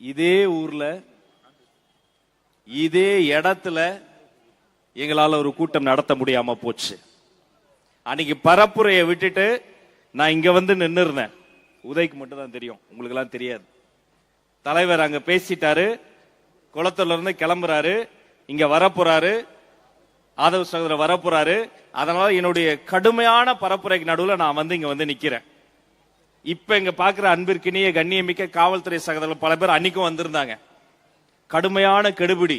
இதே ஊர்ல இதே இடத்துல எங்களால ஒரு கூட்டம் நடத்த முடியாம போச்சு. அன்னைக்கு பரப்புரையை விட்டுட்டு நான் இங்க வந்து நின்று இருந்தேன். உதய்க்கு மட்டும் தான் தெரியும், உங்களுக்கு எல்லாம் தெரியாது. தலைவர் அங்க பேசிட்டாரு, குளத்துல இருந்து கிளம்புறாரு, இங்க வரப்போறாரு, ஆதவ சகோதரர் வரப்போறாரு. அதனால என்னுடைய கடுமையான பரப்புரைக்கு நடுவில் நான் வந்து இங்க வந்து நிக்கிறேன். இப்ப இங்க பாக்குற அன்பிற்கினிய கண்ணியமிக்க காவல்துறை சகோதரர்கள் பல பேர் அன்னைக்கும் வந்திருந்தாங்க. கடுமையான கெடுபிடி.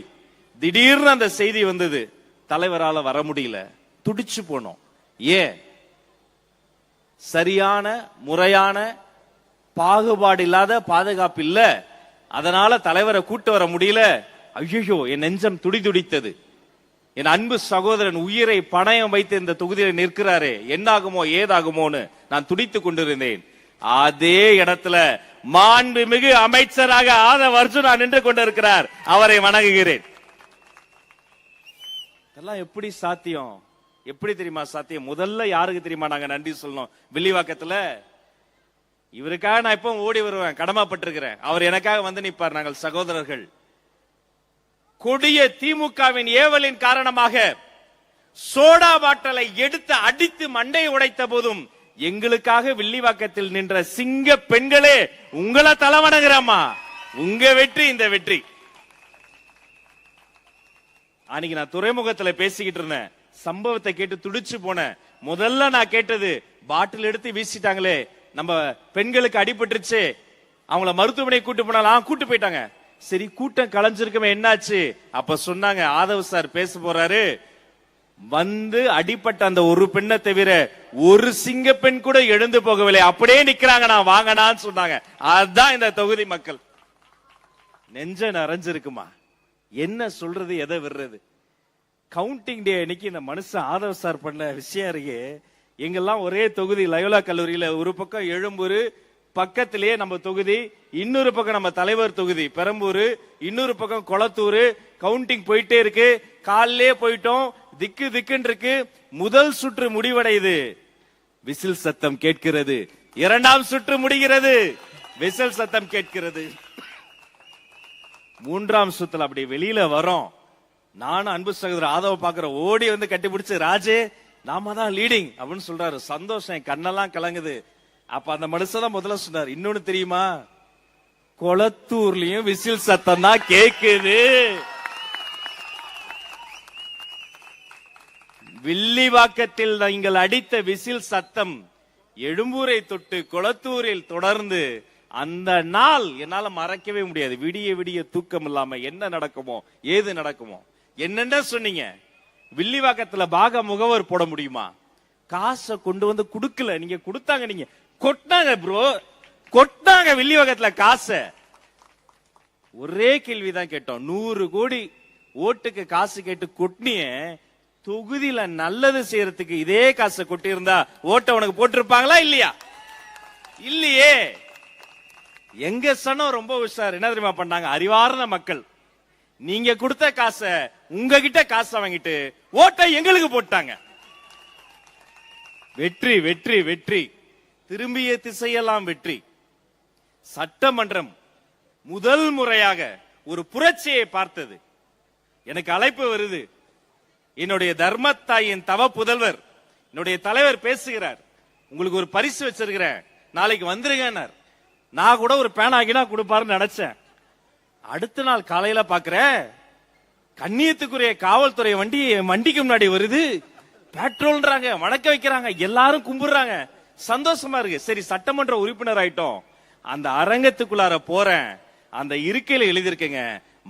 திடீர்னு அந்த செய்தி வந்தது, தலைவரால வர முடியல, துடிச்சு போனோம். ஏன்? சரியான முறையான பாகுபாடு இல்லாத பாதுகாப்பு இல்ல, அதனால தலைவரை கூட்டு வர முடியல. ஐயோ, என் நெஞ்சம் துடிதுடித்தது. என் அன்பு சகோதரன் உயிரை பணயம் வைத்து இந்த தொகுதியில் நிற்கிறாரே, என்னாகுமோ ஏதாகுமோன்னு நான் துடித்துக் கொண்டிருந்தேன். அதே இடத்துல மாண்புமிகு அமைச்சராக ஆதவ அர்ஜுனா நின்று கொண்டிருக்கிறார். அவரை வணங்குகிறேன். இதெல்லாம் எப்படி சாத்தியம்? எப்படி தெரியுமா சாத்தியம்? முதல்ல யாருக்கு தெரியுமா நாங்க நன்றி சொல்லணும்? வில்லிவாக்கத்துல இவருக்காக நான் எப்பவும் ஓடி வருவேன், கடமைப்பட்டிருக்கிறேன். அவர் எனக்காக வந்து நிற்பார். நாங்கள் சகோதரர்கள். கொடிய திமுகவின் ஏவலின் காரணமாக சோடா பாட்டலை எடுத்து அடித்து மண்டையை உடைத்த போதும் எங்களுக்காக வில்லிவாக்கத்தில் நின்ற சிங்க பெண்களே, உங்களை தலைவணங்குறமா. உங்க வெற்றி இந்த வெற்றி. அன்னைக்கு நான் துறைமுகத்துல பேசிக்கிட்டு இருந்தேன். சம்பவத்தை கேட்டு துடிச்சு போனேன். முதல்ல நான் கேட்டது, பாட்டில் எடுத்து வீசிட்டாங்களே, நம்ம பெண்களுக்கு அடிபட்டுருச்சு, அவங்கள மருத்துவமனை கூட்டு போனாலும் கூட்டு போயிட்டாங்க. சரி, கூட்டம் கலைஞ்சிருக்கமே, என்னாச்சு? அப்ப சொன்னாங்க, ஆதவ சார் பேச போறாரு, வந்து அடிப்பட்ட அந்த ஒரு பெண்ணை தவிர ஒரு சிங்க பெண் கூட எழுந்து போகவில்லை, அப்படியே நிக்கிறாங்க, நான் வாங்கினான்னு சொன்னாங்க. அதுதான் இந்த தொகுதி மக்கள். நெஞ்ச நிறைஞ்சிருக்குமா? என்ன சொல்றது, எதை விடுறது? கவுண்டிங் டே அன்னைக்கு இந்த மனுஷன் ஆதவ சார் பண்ண விஷயம் இருக்கு. எங்கெல்லாம் ஒரே தொகுதி, லயோலா கல்லூரியில ஒரு பக்கம் எழும்பூர், பக்கத்திலேயே நம்ம தொகுதி, இன்னொரு பக்கம் நம்ம தலைவர் தொகுதி பெரம்பூர், இன்னொரு பக்கம் கொளத்தூர். கவுண்டிங் போயிட்டே இருக்கு. காலையிலே போயிட்டோம், திக்கு திக்குன்னு இருக்கு. முதல் சுற்று முடிவடையுது, விசில் சத்தம் கேட்கிறது. இரண்டாம் சுற்று முடிகிறது, விசில் சத்தம் கேட்கிறது. மூன்றாம் சுத்துல அப்படி வெளியில வரோம். நானும் அன்பு சகோதரர் ஆதவ பாக்குற, ஓடி வந்து கட்டி பிடிச்சு, ராஜே நாம தான் லீடிங் அப்படின்னு சொல்றாரு. சந்தோஷம், கண்ணெல்லாம் கலங்குது. அப்ப அந்த மனுஷன் தான் முதல்ல சொன்னார், இன்னொன்னு தெரியுமா, கொளத்தூர்லயும் விசில் சத்தம் தான் கேக்குது. வில்லிவாக்கத்தில் நீங்கள் அடித்த விசில் சத்தம் எழும்பூரை தொட்டு கொளத்தூரில் தொடர்ந்து, அந்த நாள் என்னால மறக்கவே முடியாது. விடிய விடிய தூக்கம் இல்லாம என்ன நடக்குமோ ஏது நடக்குமோ என்னென்ன சொன்னீங்க. வில்லிவாக்கத்துல பாக முகவர் போட முடியுமா? காசை கொண்டு வந்து குடுக்கல, நீங்க கொடுத்தாங்க, நீங்க கொட்டாங்க ப்ரோ, கொட்டாங்க வில்லிவாக்கத்துல காசை. ஒரே கேள்விதான் கேட்டோம், 100 கோடி ஓட்டுக்கு காசு கேட்டு கொட்டினிய, தொகுதியில நல்லது செய்யறதுக்கு இதே காசை கொட்டி இருந்தா ஓட்ட உனக்கு போட்டிருப்பாங்களா இல்லையா? இல்லையே. எங்க சனம் ரொம்ப உஷார். என்ன தெரியுமா பண்ணாங்க? அறிவார்ந்த மக்கள், நீங்க கொடுத்த காசை உங்ககிட்ட காசை வாங்கிட்டு ஓட்டை எங்களுக்கு போட்டாங்க. வெற்றி வெற்றி வெற்றி, திரும்பிய திசையெல்லாம் வெற்றி. சட்டமன்றம் முதல் முறையாக ஒரு புரட்சியை பார்த்தது. எனக்கு அழைப்பு வருது, என்னுடைய தர்மத்தாயின் தவ புதல்வர் என்னுடைய தலைவர் பேசுகிறார், உங்களுக்கு ஒரு பரிசு வச்சிருக்கிறேன், நாளைக்கு வந்துருங்க. நான் கூட ஒரு பேனாகினா கொடுப்பாருன்னு நினைச்சேன். அடுத்த நாள் காலையில பாக்குறேன், கண்ணியத்துக்குரிய காவல்துறை வண்டி வண்டிக்கு முன்னாடி வருது, பெட்ரோல்ன்றாங்க, வணக்க வைக்கிறாங்க, எல்லாரும் கும்பிடுறாங்க, சந்தோஷமா இருக்கு. சரி, சட்டமன்ற உறுப்பினர் ஆயிட்டோம். அந்த அரங்கத்துக்குள்ளார போறேன், அந்த இருக்கையில எழுதிருக்கேங்க,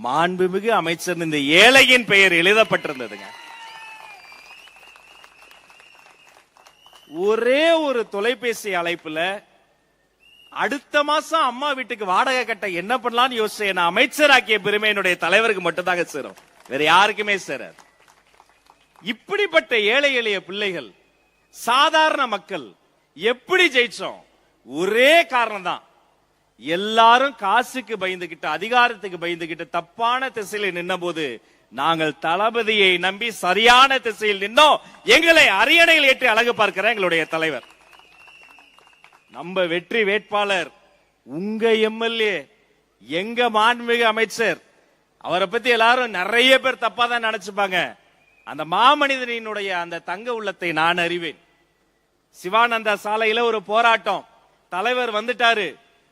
மாண்புமிகு அமைச்சர் இந்த ஏழையின் பெயர் எழுதப்பட்டிருந்ததுங்க. ஒரே ஒரு தொலைபேசி அழைப்புல அடுத்த மாசம் அம்மா வீட்டுக்கு வாடகை கட்ட என்ன பண்ணலாம்னு யோசிச்சு என்ன அமைச்சராக்கிய பெருமை என்னுடைய தலைவருக்கு மட்டும்தாங்க சேரும், வேற யாருக்குமே சேராது. இப்படிப்பட்ட ஏழை எளிய பிள்ளைகள், சாதாரண மக்கள் எப்படி ஜெயிச்சோம்? ஒரே காரணம் தான், எல்லாரும் காசுக்கு பயந்துகிட்டு, அதிகாரத்துக்கு பயந்துகிட்டு தப்பான திசையில நின்ன போது நாங்கள் தளபதியை நம்பி சரியான திசையில் நின்னோம். எங்களை அரியணையில் ஏற்றி அழகு பார்க்கிற எங்களுடைய தலைவர். நம்ம வெற்றி வேட்பாளர் உங்க எம்எல்ஏ, எங்க மாண்புமிகு அமைச்சர். அவரை பத்தி எல்லாரும் நிறைய பேர் தப்பா தான் நினைச்சுப்பாங்க. அந்த மாமனிதனினுடைய அந்த தங்க உள்ளத்தை நான் அறிவேன். சிவானந்தா சாலையில ஒரு போராட்டம், தலைவர் வந்துட்டாரு,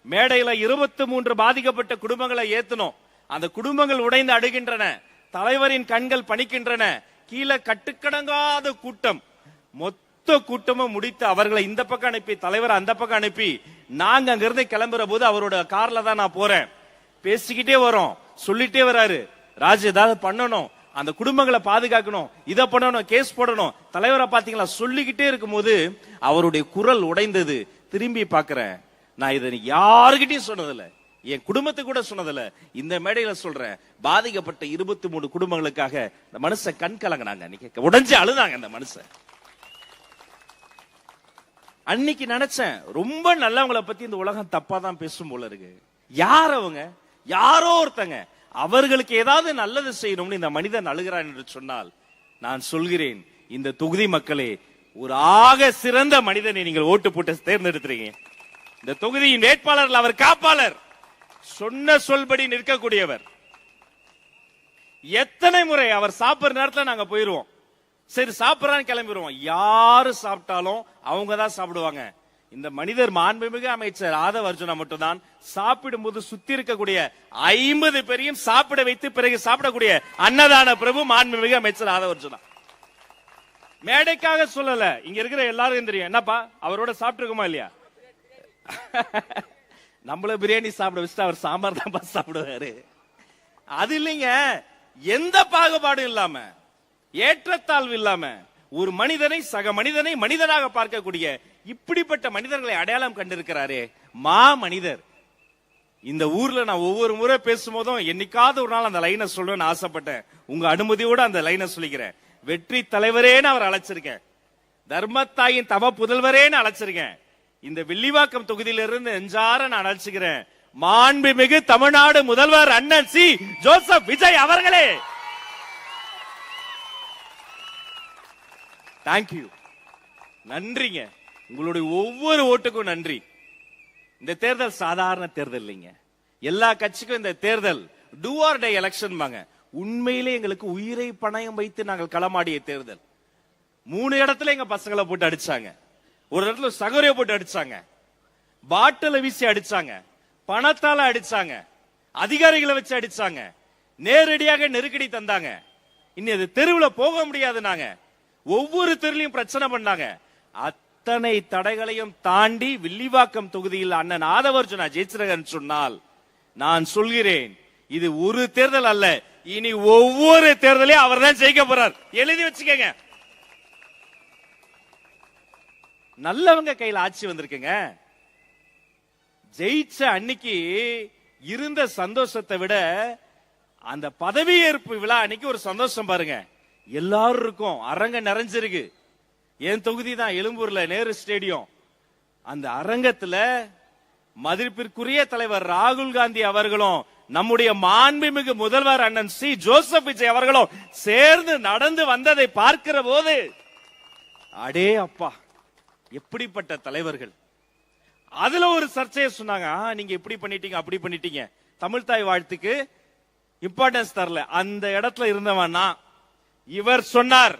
மேடையில 23 பாதிக்கப்பட்ட குடும்பங்களை ஏத்தணும். அந்த குடும்பங்கள் உடைந்து அடுகின்றன, தலைவரின் கண்கள் பணிக்கின்றன. கீழே கட்டுக்கடங்காத கூட்டம், மொத்த கூட்டமும் முடித்து அவர்களை இந்த பக்கம் அனுப்பி தலைவர் அந்த பக்கம் அனுப்பி நாங்க அங்கிருந்து கிளம்புற போது அவரோட கார்ல தான் நான் போறேன். பேசிக்கிட்டே வரோம், சொல்லிட்டே வராரு, ராஜ் ஏதாவது பண்ணணும், அந்த குடும்பங்களை பாதுகாக்கணும், இதை பண்ணணும், கேஸ் போடணும். தலைவரை பாத்தீங்களா சொல்லிக்கிட்டே இருக்கும் போது அவருடைய குரல் உடைந்தது. திரும்பி பாக்குறேன், நான் இதை யாருகிட்டையும் சொன்னதில்லை, என் குடும்பத்துக்கு கூட சொன்னதில்லை, இந்த மேடையில சொல்றேன். பாதிக்கப்பட்ட 23 குடும்பங்களுக்காக இந்த மனுஷன் கண் கலங்கினாங்க, உடைஞ்சு அழுதாங்க அந்த மனுஷன். அன்னைக்கு நினைச்சேன், ரொம்ப நல்லவங்களை பத்தி இந்த உலகம் தப்பா தான் பேசும் போல இருக்கு. யார் அவங்க? யாரோ ஒருத்தங்க அவர்களுக்கு ஏதாவது நல்லது செய்யணும்னு இந்த மனிதன் அழுகிறான் என்று சொன்னால், நான் சொல்கிறேன், இந்த தொகுதி மக்களே, ஒரு ஆக சிறந்த மனிதனை நீங்கள் ஓட்டு போட்டு தேர்ந்தெடுத்துறீங்க. இந்த தொகுதியின் வேட்பாளர், அவர் காப்பாளர், சொன்ன சொல்படி நிற்கக்கூடியவர். எத்தனை முறை அவர் சாப்பிடுற நேரத்தில் நாங்க போயிருவோம், சரி சாப்பிடறான்னு கிளம்பிடுவோம். யாரு சாப்பிட்டாலும் அவங்க தான் சாப்பிடுவாங்க. இந்த மனிதர் மாண்புமிகு அமைச்சர் ஆதவ அர்ஜுனா மட்டும்தான் சாப்பிடும் போது சுத்தி இருக்கக்கூடிய 50 பேரையும் சாப்பிட வைத்து பிறகு சாப்பிடக்கூடிய அன்னதான பிரபு மாண்புமிகு அமைச்சர் ஆதவ அர்ஜுனா. மேடைக்காக சொல்லல, இங்க இருக்கிற எல்லாரும் தெரியும். என்னப்பா அவரோட சாப்பிட்டுருக்குமா இல்லையா? நம்மள பிரியாணி சாப்பிட வச்சுட்டு அவர் சாம்பார் தான் சாப்பிடுவாரு. அது இல்லைங்க, எந்த பாகுபாடும் இல்லாம, ஏற்றத்தாழ்வு இல்லாம ஒரு மனிதனை சக மனிதனை மனிதனாக பார்க்கக்கூடிய இப்படிப்பட்ட மனிதர்களை அடையாளம் கண்டிருக்கிறாரே மா மனிதர். இந்த ஊர்ல நான் ஒவ்வொரு முறை பேசும்போதும் என்னைக்காவது ஒரு நாள் அந்த லைனை சொல்லணும்னு ஆசைப்பட்டேன். உங்க அனுமதியோட அந்த லைனை சொல்லிக்கிறேன். வெற்றி தலைவரேன்னு அவர் அழைச்சிருக்கேன், தர்மத்தாயின் தவ புதல்வரேன்னு அழைச்சிருக்கேன். இந்த வில்லிவாக்கம் தொகுதியிலிருந்து நெஞ்சார நான் அழைச்சுக்கிறேன், மாண்புமிகு தமிழ்நாடு முதல்வர் அண்ணன் சி ஜோசப் விஜய் அவர்களே. தேங்க்யூ, நன்றிங்க. உங்களுடைய ஒவ்வொரு ஓட்டுக்கும் நன்றி. இந்த தேர்தல் சாதாரண தேர்தல் இல்லைங்க. எல்லா கட்சிக்கும் இந்த தேர்தல் டூ ஆர் டை எலெக்ஷன் பாங்க. உண்மையிலே எங்களுக்கு உயிரை பணயம் வைத்து நாங்கள் களமாடிய தேர்தல். 3 இடத்துல எங்க பசங்களை போட்டு அடிச்சாங்க, ஒரு இடத்துல சகோரிய போட்டு அடிச்சாங்க, பாட்டில வீசி அடிச்சாங்க, பணத்தால அடிச்சாங்க, அதிகாரிகளை வச்சு அடிச்சாங்க, நேரடியாக நெருக்கடி தந்தாங்க. இன்னும் அது தெருவில் போக முடியாது. நாங்க ஒவ்வொரு தெருலையும் பிரச்சனை பண்ணாங்க. அத்தனை தடைகளையும் தாண்டி வில்லிவாக்கம் தொகுதியில் அண்ணன் ஆதவ அர்ஜுனா ஜெயிச்சிருக்கன்னு சொன்னால், நான் சொல்கிறேன், இது ஒரு தேர்தல் அல்ல, இனி ஒவ்வொரு தேர்தலையும் அவர் தான் ஜெயிக்க போறார். எழுதி வச்சுக்கங்க. நல்லவங்க கையில் ஆட்சி வந்திருக்குங்க. ஜெயிச்ச அன்னைக்கு இருந்த சந்தோஷத்தை விட அந்த பதவியேற்பு விழா அன்னைக்கு ஒரு சந்தோஷம் பாருங்க. எல்லாரும் இருக்கும், அரங்க நிறைஞ்சிருக்கு. என் தொகுதி தான் எழும்பூர்ல நேரு ஸ்டேடியம். அந்த அரங்கத்துல மதிப்பிற்குரிய தலைவர் ராகுல் காந்தி அவர்களும் நம்முடைய மாண்புமிகு முதல்வர் அண்ணன் சி ஜோசப் விஜய் அவர்களும் சேர்ந்து நடந்து வந்ததை பார்க்கிற போது, அடே அப்பா எப்படிப்பட்ட தலைவர்கள். அதுல ஒரு சர்ச்சையை சொன்னாங்க, நீங்க இப்படி பண்ணிட்டீங்க அப்படி பண்ணிட்டீங்க, தமிழ் தாய் வாழ்த்துக்கு இம்பார்ட்டன்ஸ் தரல. அந்த இடத்துல இருந்தவனா இவர் சொன்னார்,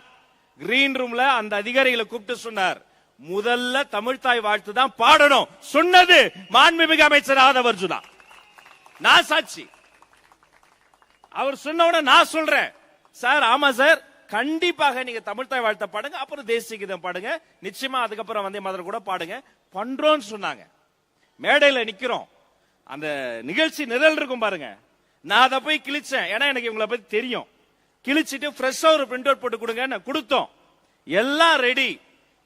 கிரீன் ரூம்ல அந்த அதிகாரிகளை கூப்பிட்டு சொன்னார், முதல்ல தமிழ் தாய் வாழ்த்து தான் பாடணும் சொன்னது மாண்புமிகு அமைச்சர் ஆதவ அர்ஜுனா. நான் சாட்சி. அவர் சொன்ன நான் சொல்றேன், சார் ஆமா சார் கண்டிப்பாக நீங்க தமிழ் தாய் வாழ்த்த பாடுங்க, அப்புறம் தேசிய கீதம் பாடுங்க, நிச்சயமா அதுக்கப்புறம் வந்தே மாதர் கூட பாடுங்க பண்றோம்னு சொன்னாங்க. மேடையில நிக்கிறோம், அந்த நிகழ்ச்சி நிரல் இருக்கும் பாருங்க. நான் அதை போய் கிழிச்சேன், ஏன்னா எனக்கு இவங்களை பத்தி தெரியும். கிழிச்சிட்டு ஃப்ரெஷ்ஷா ஒரு பிரிண்ட் அவுட் போட்டு கொடுங்க கொடுத்தோம். எல்லாம் ரெடி.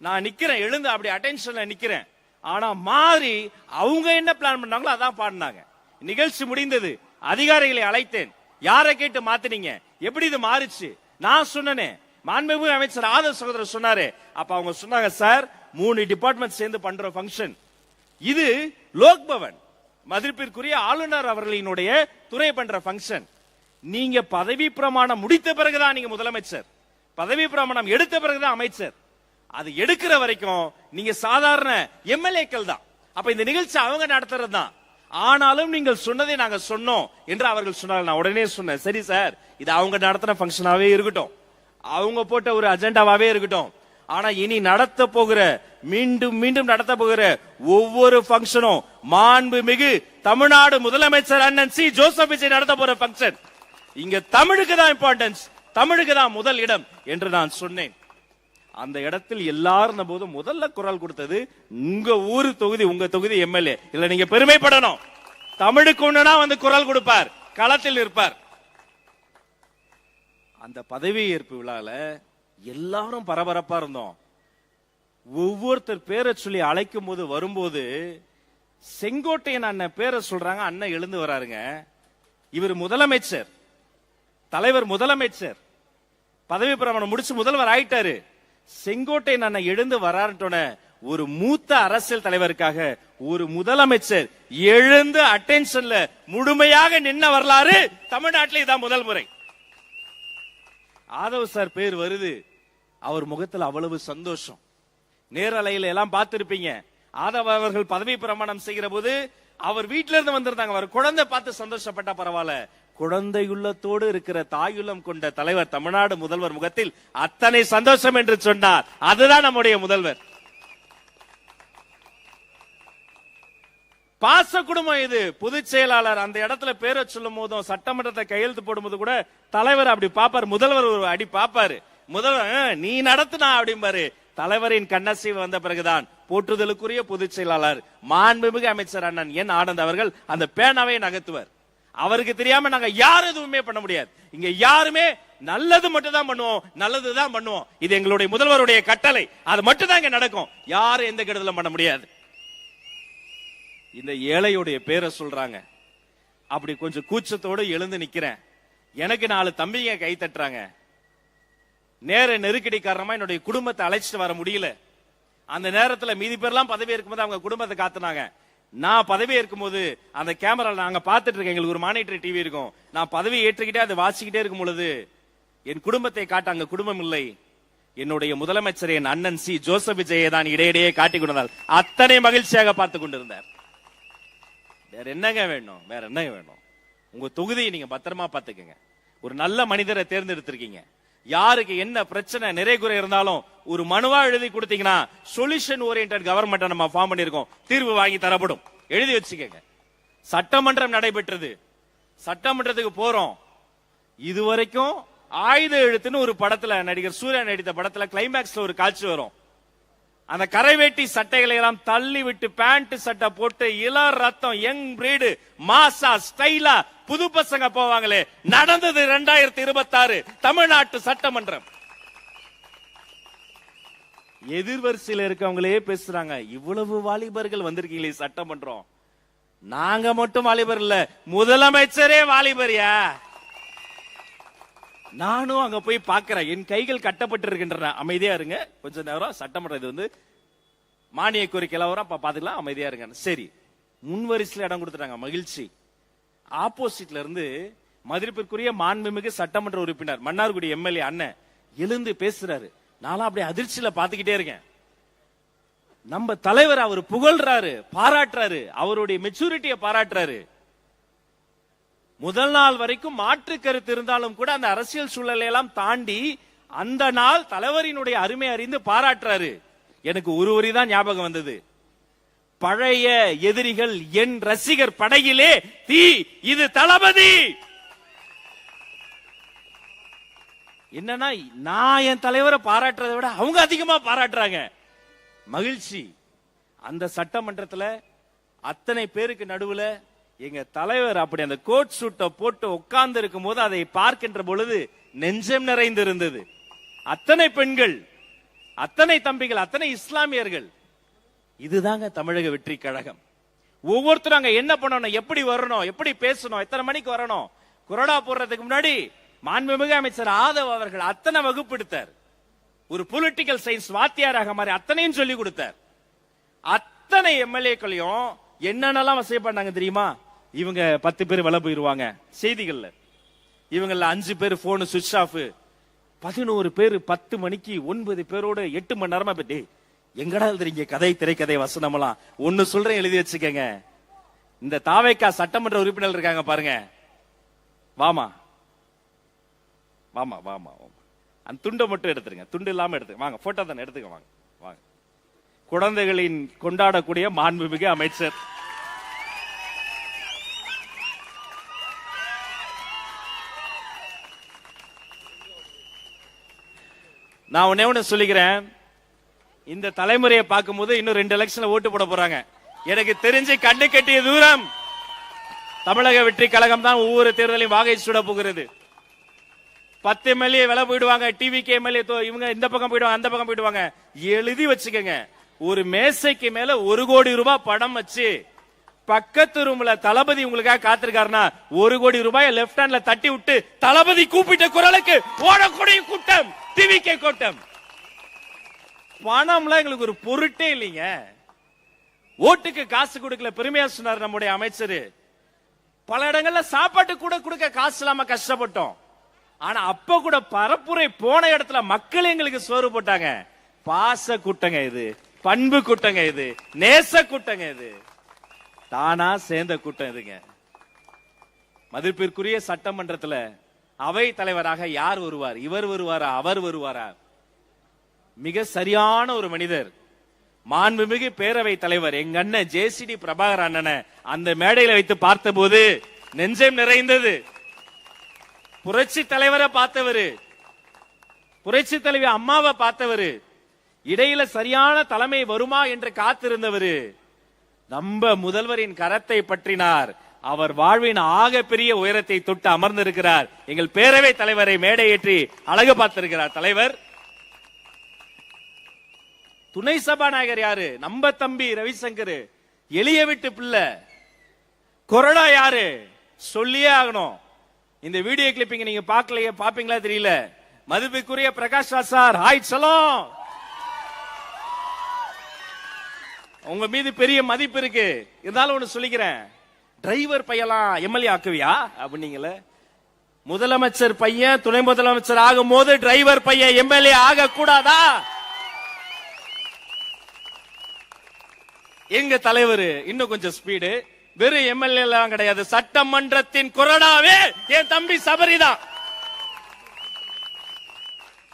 நான் நிக்கிறேன், எழுந்து அப்படி அட்டென்ஷன்ல நிக்கிறேன். ஆனா மாறி அவங்க என்ன பிளான் பண்ணாங்களோ அதான் பாடினாங்க. நிகழ்ச்சி முடிந்தது, அதிகாரிகளை அழைத்தேன், யாரை கேட்டு மாத்தினீங்க, எப்படி இது மாறிச்சு? நான் சொன்னேன், மாண்புமிகு அமைச்சர் ஆதவ சகோதரர் சொன்னாரு. அப்ப அவங்க சொன்னாங்க, சார் 3 டிபார்ட்மெண்ட் சேர்ந்து பண்ற ஃபங்க்ஷன் இது, லோக்பவன் மதிப்பிற்குரிய ஆளுநர் அவர்களினுடைய துறை பண்ற ஃபங்க்ஷன். நீங்க பதவி பிரமாணம் முடித்த பிறகுதான் நீங்க முதலமைச்சர், பதவி பிரமாணம் எடுத்த பிறகுதான் அமைச்சர். அது எடுக்கிற வரைக்கும் நீங்க சாதாரண எம்எல்ஏக்கள் தான். அப்ப இந்த நிகழ்ச்சி அவங்க நடத்துறது தான். ஆனாலும் நீங்கள் சொன்னதை நாங்க சொன்னோம் என்று அவர்கள் சொன்னார்கள். நான் உடனே சொன்னேன், சரி சார், இது அவங்க நடத்தின ஃபங்க்ஷனாவே இருக்கட்டும், அவங்க போட்ட ஒரு அஜெண்டாவாவே இருக்கட்டும். ஆனா இனி நடத்த போகிற, மீண்டும் மீண்டும் நடத்த போகிற ஒவ்வொரு ஃபங்க்ஷனும் மாண்புமிகு தமிழ்நாடு முதலமைச்சர் அண்ணன் சி ஜோசப் விஜய் நடத்த போற ஃபங்க்ஷன். இங்க தமிழுக்கு தான் இம்பார்ட்டன்ஸ், தமிழுக்கு தான் முதல் இடம் என்று நான் சொன்னேன். அந்த இடத்தில் எல்லாரும் போது முதல்ல குரல் கொடுத்தது உங்க ஊரு தொகுதி, உங்க தொகுதி எம்எல்ஏ. இல்ல நீங்க பெருமைப்படணும், தமிழுக்கு ஒண்ணுனா வந்து குரல் கொடுப்பார், களத்தில் இருப்பார். அந்த பதவி ஏற்பு விழால எல்லாரும் பரபரப்பா இருந்தோம். ஒவ்வொருத்தர் பேரை சொல்லி அழைக்கும் போது வரும்போது செங்கோட்டையன் அண்ணன் பேரை சொல்றாங்க. அண்ணன் எழுந்து வராருங்க. இவர் முதலமைச்சர், தலைவர் முதலமைச்சர், பதவி பிரமாணம் முடிச்சு முதல்வர் ஆயிட்டாரு. செங்கோட்டையன் அண்ணன் எழுந்து வராருன்னு ஒரு மூத்த அரசியல் தலைவருக்காக ஒரு முதலமைச்சர் எழுந்து அட்டென்ஷன்ல முழுமையாக நின்ன வரலாறு தமிழ்நாட்டில் இதான் முதல் முறை. ஆதவ் சார் பேர் வருது, அவர் முகத்தில் அவ்வளவு சந்தோஷம். நேரலையில எல்லாம் பார்த்திருப்பீங்க. ஆதவ் அவர்கள் பதவி பிரமாணம் செய்கிற போது அவர் வீட்டில இருந்து வந்திருந்தாங்க. அவர் குழந்தை பார்த்து சந்தோஷப்பட்டா பரவாயில்ல, குழந்தையுள்ளத்தோடு இருக்கிற தாயுள்ளம் கொண்ட தலைவர் தமிழ்நாடு முதல்வர் முகத்தில் அத்தனை சந்தோஷம் என்று சொன்னார். அதுதான் நம்முடைய முதல்வர். பாச குடும்பம் இது. பொதுச் செயலாளர் அந்த இடத்துல பேரை சொல்லும் போதும், சட்டமன்றத்தை கையெழுத்து போடும் போது கூட தலைவர் அப்படி பாப்பாரு, முதல்வர் ஒரு அடி பாப்பாரு. முதல்வர் நீ நடத்துனா அப்படிம்பாரு. தலைவரின் கண்ணசைவு வந்த பிறகுதான் போற்றுதலுக்குரிய பொதுச் செயலாளர் மாண்புமிகு அமைச்சர் அண்ணன் என் ஆனந்த் அவர்கள் அந்த பேனாவை நகர்த்துவார். அவருக்கு தெரியாம நாங்க யாரும் எதுவுமே பண்ண முடியாது. இங்க யாருமே நல்லது மட்டும் தான் பண்ணுவோம், நல்லதுதான் பண்ணுவோம். இது எங்களுடைய முதல்வருடைய கட்டளை, அது மட்டும் தான் இங்க நடக்கும். யாரும் எந்த கெடுதலும் பண்ண முடியாது. இந்த ஏழையுடைய பேரை சொல்றாங்க. அப்படி கொஞ்சம் கூச்சத்தோடு எழுந்து நிக்கிறேன். எனக்கு 4 தம்பிங்க கை தட்டுறாங்க. நேர நெருக்கடி காரணமா என்னுடைய குடும்பத்தை அழைச்சிட்டு வர முடியல. அந்த நேரத்துல மீதி பேர்லாம் பதவி இருக்கும்போது அவங்க குடும்பத்தை காத்துனாங்க. நான் பதவி இருக்கும்போது அந்த கேமரால நாங்க பார்த்துட்டு இருக்கேன். எங்களுக்கு ஒரு மானிட்டர் டிவி இருக்கும். நான் பதவி ஏற்றுக்கிட்டே அதை வாசிக்கிட்டே இருக்கும் பொழுது என் குடும்பத்தை காட்ட அங்க குடும்பம் இல்லை. என்னுடைய முதலமைச்சர் என் அண்ணன் சி ஜோசப் விஜயை தான் இடையிடையே காட்டிக் கொண்டார். அத்தனை மகிழ்ச்சியாக பார்த்து கொண்டிருந்தார். வேற என்னங்க வேணும், வேற என்னங்க வேணும்? உங்க தொகுதியை நீங்க பத்திரமா பாத்துக்கங்க. ஒரு நல்ல மனிதரை தேர்ந்தெடுத்திருக்கீங்க. யாருக்கு என்ன பிரச்சனை நிறை குறை இருந்தாலும் ஒரு மனுவா எழுதி கொடுத்தீங்கன்னா சொல்யூஷன் ஓரியன்டட் கவர்மெண்ட் நம்ம ஃபார்ம் பண்ணிருக்கோம், தீர்வு வாங்கி தரப்படும். எழுதி வச்சுக்கங்க. சட்டமன்றம் நடைபெற்றது, சட்டமன்றத்துக்கு போறோம். இதுவரைக்கும் ஆயுத எழுத்துன்னு ஒரு படத்துல நடிகர் சூர்யா நடித்த படத்துல கிளைமேக்ஸ்ல ஒரு காட்சி வரும். அந்த கரைவேட்டி சட்டைகளை எல்லாம் தள்ளி விட்டு பேண்ட் சட்டை போட்டு இளர் ரத்தம் யங் பிரீடு மாசா ஸ்டைலா புது பசங்க போவாங்களே, நடந்தது 2026 தமிழ்நாட்டு சட்டமன்றம். எதிர்வரிசையில் இருக்கவங்களே பேசுறாங்க, இவ்வளவு வாலிபர்கள் வந்திருக்கீங்களே சட்டமன்றம். நாங்க மட்டும் வாலிபர் இல்ல, முதலமைச்சரே வாலிபரியா. நானும் அங்க போய் பாக்குறேன். என் கைகள் கட்டப்பட்டு இருக்கின்றன. அமைதியா இருங்க கொஞ்ச நேரம், சட்டமன்றம் இது வந்து மானிய கோரிக்கை வரும், பாத்துக்கலாம், அமைதியா இருங்க. சரி, முன்வரிசையில் இடம் கொடுத்துட்டாங்க, மகிழ்ச்சி. ஆப்போசிட்ல இருந்து மதிப்பிற்குரிய மாண்புமிகு சட்டமன்ற உறுப்பினர் மன்னார்குடி எம்எல்ஏ அண்ணன் எழுந்து பேசுறாரு. நானும் அப்படியே அதிர்ச்சியில பாத்துக்கிட்டே இருக்கேன். நம்ம தலைவர் அவர் புகழ்றாரு, பாராட்டுறாரு, அவருடைய மெச்சூரிட்டியை பாராட்டுறாரு. முதல் நாள் வரைக்கும் மாற்று கருத்து இருந்தாலும் கூட அந்த அரசியல் சூழலை எல்லாம் தாண்டி அந்த நாள் தலைவரினுடைய அருமை அறிந்து பாராட்டுறாரு. எனக்கு ஒரு வரி தான் ஞாபகம் வந்தது. பழைய எதிரிகள் என் ரசிகர் படையிலே தீ, இது தளபதி. என்னன்னா நான் என் தலைவரை பாராட்டுறதை விட அவங்க அதிகமா பாராட்டுறாங்க. மகிழ்ச்சி. அந்த சட்டமன்றத்துல அத்தனை பேருக்கு நடுவுல எங்க தலைவர் அப்படி அந்த கோட் சூட்டை போட்டு உட்கார்ந்து இருக்கும் போது அதை பார்க்கின்ற பொழுது நெஞ்சம் நிறைந்து இருந்தது. அத்தனை பெண்கள், அத்தனை தம்பிகள், அத்தனை இஸ்லாமியர்கள். இதுதாங்க தமிழக வெற்றி கழகம். ஒவ்வொருத்தரும் அங்க என்ன பண்ணணும், எப்படி வரணும், எப்படி பேசணும், எத்தனை மணிக்கு வரணும், கொரோனா போடுறதுக்கு முன்னாடி மாண்புமிகு அமைச்சர் ஆதவ் அவர்கள் அத்தனை வகுப்படுத்தார். ஒரு பொலிட்டிக்கல் சயின்ஸ் வாத்தியாராக மாதிரி அத்தனையும் சொல்லி கொடுத்தார். அத்தனை எம்எல்ஏக்களையும் என்னென்னலாம் வசதி பண்ணாங்க தெரியுமா? இவங்க 10 பேர் வெளில போயிருவாங்க செய்திகள்ல, இவங்கள 5 பேர் போன் சுவிட்ச் ஆஃப், 11 பேர் 10 மணிக்கு 9 பேரோட 8 மணி நேரமா போயிட்டு எங்கடா எழுதுறீங்க கதை திரைக்கதை வசனம் எல்லாம்? ஒன்னு சொல்றேன், எழுதி வச்சுக்கங்க. இந்த தாவேக்கா சட்டமன்ற உறுப்பினர் இருக்காங்க பாருங்க, வாமா வாமா வாமா வாமா, அந்த துண்டை மட்டும் எடுத்துருங்க, துண்டு இல்லாம எடுத்துங்க, வாங்க போட்டோ தானே எடுத்துக்க, வாங்க வாங்க. குழந்தைகளின் கொண்டாடக்கூடிய மாண்புமிகு அமைச்சர் நான் ஒண்ணே சொல்லிக்கிறேன். இந்த தலைமுறையை பார்க்கும்போது இன்னும் 2 எலெக்ஷன்ல ஓட்டு போட போறாங்க. எனக்கு தெரிஞ்சு கண்ணு கட்டிய தூரம் தமிழக வெற்றி கழகம் தான் ஒவ்வொரு தேர்தலையும் வாகை சூட போகிறது. 10 எம்எல்ஏ விலை போயிடுவாங்க, டிவிகே எம்எல்ஏ இவங்க இந்த பக்கம் போயிடுவாங்க, அந்த பக்கம் போயிடுவாங்க. எழுதி வச்சுக்கோங்க, ஒரு மேசைக்கு மேல 1 கோடி ரூபாய் படம் வச்சு பக்கத்து ரூம்ல தளபதி உங்களுக்காக காத்திருக்காருன்னா 1 கோடி ரூபாய் லெப்ட் ஹேண்ட்ல தட்டி விட்டு தளபதி கூப்பிட்ட குரலுக்கு ஓடக்கூடிய கூட்டம் டிவிகே கூட்டம். பணம்லாம் எங்களுக்கு ஒரு பொருட்டே இல்லைங்க. ஓட்டுக்கு காசு கொடுக்கல, பெருமையா சொன்னார் நம்முடைய அமைச்சர். பல இடங்கள்ல சாப்பாட்டு கூட கொடுக்க காசு இல்லாம கஷ்டப்பட்டோம். ஆனா அப்ப கூட பரப்புரை போன இடத்துல மக்கள் எங்களுக்கு சோறு போட்டாங்க. பாச கூட்டங்க இது, பண்பு கூட்டங்க இது, நேச கூட்டங்க இது, தானா சேர்ந்த கூட்டம் இதுங்க. மதிப்பிற்குரிய சட்டமன்றத்துல அவை தலைவராக யார் வருவார்? இவர் வருவாரா, அவர் வருவாரா? மிக சரியான ஒரு மனிதர், மாண்புமிகு பேரவை தலைவர் எங்க அண்ணன் ஜேசிடி பிரபாகர் அண்ணனை அந்த மேடையில வைத்து பார்த்தபோது நெஞ்சம் நிறைந்தது. புரட்சி தலைவரை பார்த்தவரு, புரட்சி தலைவி அம்மாவை பார்த்தவரு, இடையில சரியான தலைமை வருமா என்று காத்திருந்தவரு, நம்ம முதல்வரின் கரத்தை பற்றினார். அவர் வாழ்வின் ஆக பெரிய உயரத்தை தொட்டு அமர்ந்திருக்கிறார். எங்கள் பேரவை தலைவரை மேடையேற்றி அழகு பார்த்திருக்கிறார் தலைவர். துணை சபாநாயகர் யாரு? நம்ம தம்பி ரவிசங்கர், எளிய வீட்டு பிள்ளை. கொரோனா யாரு? சொல்லியே ஆகணும். இந்த வீடியோ கிளிப்பிங் நீங்க பார்க்கலையே, பாப்பீங்களா தெரியல. மதிப்புக்குரிய பிரகாஷ் ராஜ் சார், ஹாய் சலாம். உங்க மீது பெரிய மதிப்பு இருக்கு. இருந்தாலும் ஒண்ணு சொல்லிக்கிறேன், டிரைவர் பையெல்லாம் எம்எல்ஏ ஆக்குவியா அப்படிங்களே? முதலமைச்சர் பையன் துணை முதலமைச்சர் ஆகும் போது டிரைவர் பையன் எம்எல்ஏ ஆக கூடாதா? எங்க தலைவர் இன்னும் கொஞ்சம் ஸ்பீடு. வெறும் எம்எல்ஏ எல்லாம் கிடையாது, சட்டமன்றத்தின் கொறடாவே என் தம்பி சபரிதான்.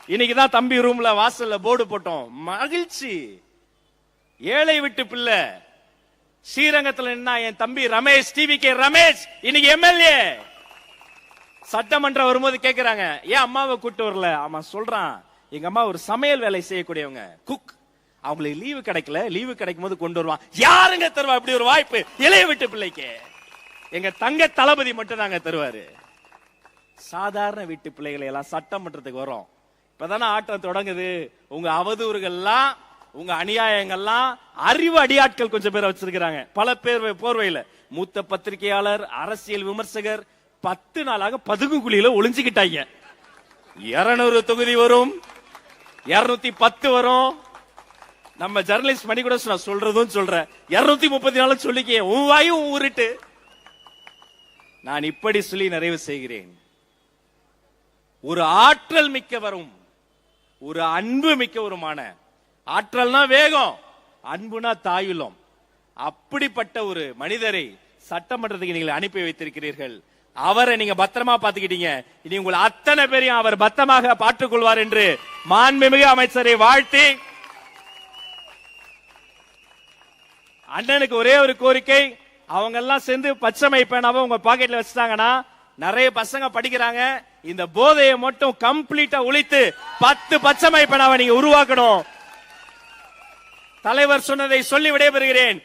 இன்னைக்குதான் தம்பி ரூம்ல வாசல்ல போர்டு போட்டோம், மகிழ்ச்சி. ஏழை விட்டு பிள்ளை ஸ்ரீரங்கத்தில் நின்னா என் தம்பி ரமேஷ், டிவிகே ரமேஷ் இன்னைக்கு எம்எல்ஏ. சட்டமன்றம் வரும்போது கேக்குறாங்க, ஏன் அம்மாவை கூட்டு வரல? ஆமா சொல்றான், எங்க அம்மா ஒரு சமையல் வேலை செய்யக்கூடியவங்க, குக். அவங்களுக்கு லீவு கிடைக்கல, லீவு கிடைக்கும் போது கொண்டு வருவான். யாருங்க தருவா இப்படி ஒரு வாய்ப்பு இளைய விட்டு பிள்ளைக்கு? எங்க தங்க தளபதி மட்டும் தாங்க தருவாரு. சாதாரண வீட்டு பிள்ளைகளை எல்லாம் சட்டமன்றத்துக்கு வரும். இப்பதானே ஆட்டம் தொடங்குது. உங்க அவதூறுகள்லாம், உங்க அநியாயங்கள்லாம் அறிவு அடியாட்கள் கொஞ்சம் பேரை வச்சிருக்கிறாங்க. பல பேர் போர்வையில மூத்த பத்திரிகையாளர், அரசியல் விமர்சகர் 10 நாளாக பதுங்கு குழியில ஒளிஞ்சுக்கிட்டாங்க. 200 தொகுதி வரும், 210 வரும். நம்ம ஜர்னலிஸ்ட் மணி கூட நான் சொல்றதும் சொல்றேன், 234 சொல்லிக்க உன் வாயும் ஊறிட்டு. நான் இப்படி சொல்லி நிறைவு செய்கிறேன். ஒரு ஆற்றல் மிக்கவரும் ஒரு அன்பு மிக்கவருமான, ஆற்றல்னா வேகம், அன்புனா தாயுள்ளம், அப்படிப்பட்ட ஒரு மனிதரை சட்டமன்றத்துக்கு நீங்கள் அனுப்பி வைத்திருக்கிறீர்கள். அவரை நீங்க பத்திரமா பாத்துக்கிட்டீங்க. இனி உங்கள் அத்தனை பேரையும் அவர் பத்திரமாக பார்த்துக் கொள்வார் என்று மாண்புமிகு அமைச்சரை வாழ்த்தி, அண்ணனுக்கு ஒரே ஒரு கோரிக்கை, அவங்க எல்லாம் சேர்ந்து பச்சை பேனாவை உங்க பாக்கெட்ல வச்சுட்டாங்கன்னா நிறைய பசங்க படிக்கிறாங்க. இந்த போதையை மட்டும் கம்ப்ளீட்டா ஒழித்து 10 பச்சை பேனாவை நீங்க உருவாக்கணும். தலைவர் சொன்னதை சொல்லி விடைபெறுகிறேன்.